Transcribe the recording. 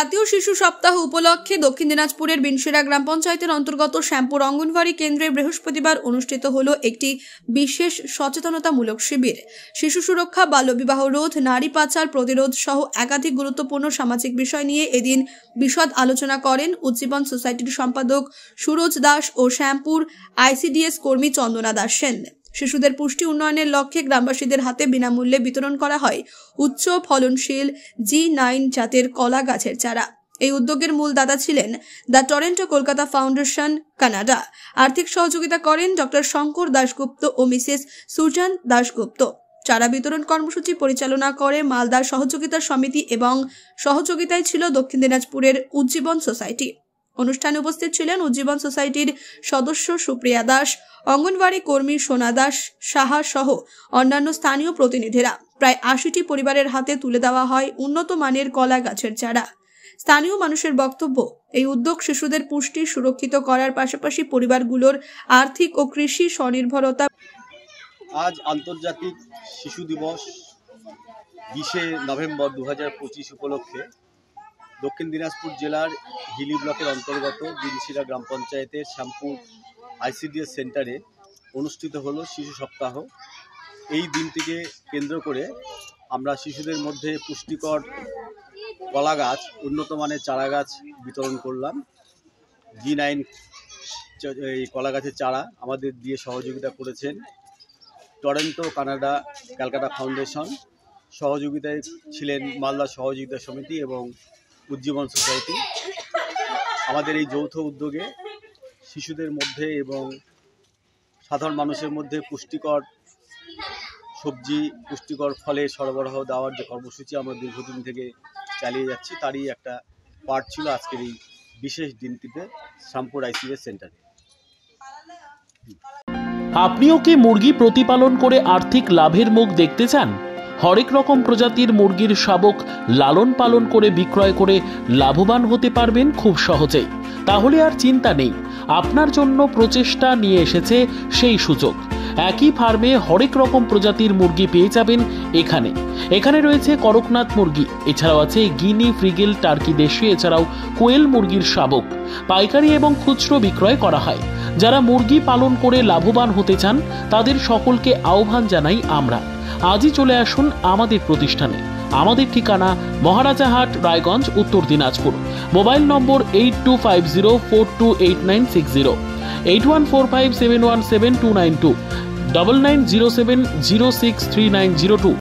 জাতীয় শিশু সপ্তাহ উপলক্ষে দক্ষিণ দিনাজপুরের বিনশিরা গ্রাম পঞ্চায়েতের অন্তর্গত শ্যামপুর অঙ্গনওয়াড়ি কেন্দ্রে বৃহস্পতিবার অনুষ্ঠিত হলো একটি বিশেষ সচেতনতামূলক শিবির। শিশু সুরক্ষা, বাল্যবিবাহ রোধ, নারী পাচার প্রতিরোধ সহ একাধিক গুরুত্বপূর্ণ সামাজিক বিষয় নিয়ে এদিন বিশদ আলোচনা করেন উজ্জীবন সোসাইটির সম্পাদক সুরজ দাস ও শ্যামপুর আইসিডিএস কর্মী চন্দনা দাস সেন। শিশুদের পুষ্টি উন্নয়নের লক্ষ্যে গ্রামবাসীদের হাতে বিনামূল্যে বিতরণ করা হয় উচ্চ ফলনশীল G9 জাতের কলা গাছের চারা। এই উদ্যোগের মূল দাতা ছিলেন the Toronto Kolkata foundation, Canada. আর্থিক সহযোগিতা করেন ডক্টর শঙ্কর দাশগুপ্ত ও মিসেস সুজান দাশগুপ্ত। চারা বিতরণ কর্মসূচি পরিচালনা করে মালদা সহযোগিতা সমিতি এবং সহযোগিতায় ছিল দক্ষিণ দিনাজপুরের উজ্জীবন সোসাইটি। অনুষ্ঠানে উপস্থিত ছিলেন উজ্জীবন সোসাইটির সদস্য সুপ্রিয়া দাস, অঙ্গনওয়াড়ি কর্মী সোনা দাস সাহা সহ অন্যান্য স্থানীয় প্রতিনিধিরা। প্রায় ৮০টি পরিবারের হাতে তুলে দেওয়া হয় উন্নত মানের কলা গাছের চারা। স্থানীয় মানুষের বক্তব্য, এই উদ্যোগ শিশুদের পুষ্টি সুরক্ষিত করার পাশাপাশি পরিবারগুলোর আর্থিক ও কৃষি স্বনির্ভরতা। আজ আন্তর্জাতিক শিশু দিবস 20শে নভেম্বর 2025 উপলক্ষে দক্ষিণ দিনাজপুর জেলার হিলি ব্লকের অন্তর্গত বিনশিরা গ্রাম পঞ্চায়েতের শ্যামপুর আইসিডিএস সেন্টারে অনুষ্ঠিত হলো শিশু সপ্তাহ। এই দিনটিকে কেন্দ্র করে আমরা শিশুদের মধ্যে পুষ্টিকর কলা গাছ, উন্নত মানের চারা গাছ বিতরণ করলাম। G9 এই কলা গাছের চারা আমাদের দিয়ে সহযোগিতা করেছেন টরন্টো, কানাডা, ক্যালকাটা ফাউন্ডেশন। সহযোগিতায় ছিলেন মালদা সহযোগিতা সমিতি এবং উজ্জীবন সোসাইটি। আমাদের এই যৌথ উদ্যোগে শিশুদের মধ্যে এবং সাধারণ মানুষের মধ্যে পুষ্টিকর সবজি, পুষ্টিকর ফলের সরবরাহ দেওয়ার যে কর্মসূচি আমরা দীর্ঘদিন থেকে চালিয়ে যাচ্ছি, তারই একটা পার্ট ছিল আজকের এই বিশেষ দিনটিতে শ্যামপুর আইসিডিএস সেন্টারে। আপনিও কি মুরগি প্রতিপালন করে আর্থিক লাভের মুখ দেখতে চান? হরেক রকম প্রজাতির মুরগির শাবক লালন পালন করে বিক্রয় করে লাভবান হতে পারবেন খুব সহজেই। তাহলে আর চিন্তা নেই, আপনার জন্য প্রচেষ্টা নিয়ে এসেছে সেই সুযোগ। একই ফার্মে হরেক রকম প্রজাতির মুরগি পেয়ে যাবেন এখানে রয়েছে করকনাথ মুরগি, এছাড়াও আছে গিনি, ফ্রিগেল, টার্কি দেশি, এছাড়াও কোয়েল মুরগির শাবক। পাইকারি এবং খুচরো বিক্রয় করা হয়। যারা মুরগি পালন করে লাভবান হতে চান তাদের সকলকে আহ্বান জানাই আমরা। আজই চলে আসুন আমাদের প্রতিষ্ঠানে। আমাদের ঠিকানা মহারাজাহাট, রায়গঞ্জ, উত্তর দিনাজপুর। মোবাইল নম্বর 8250428960, 8145717292, 9907063902।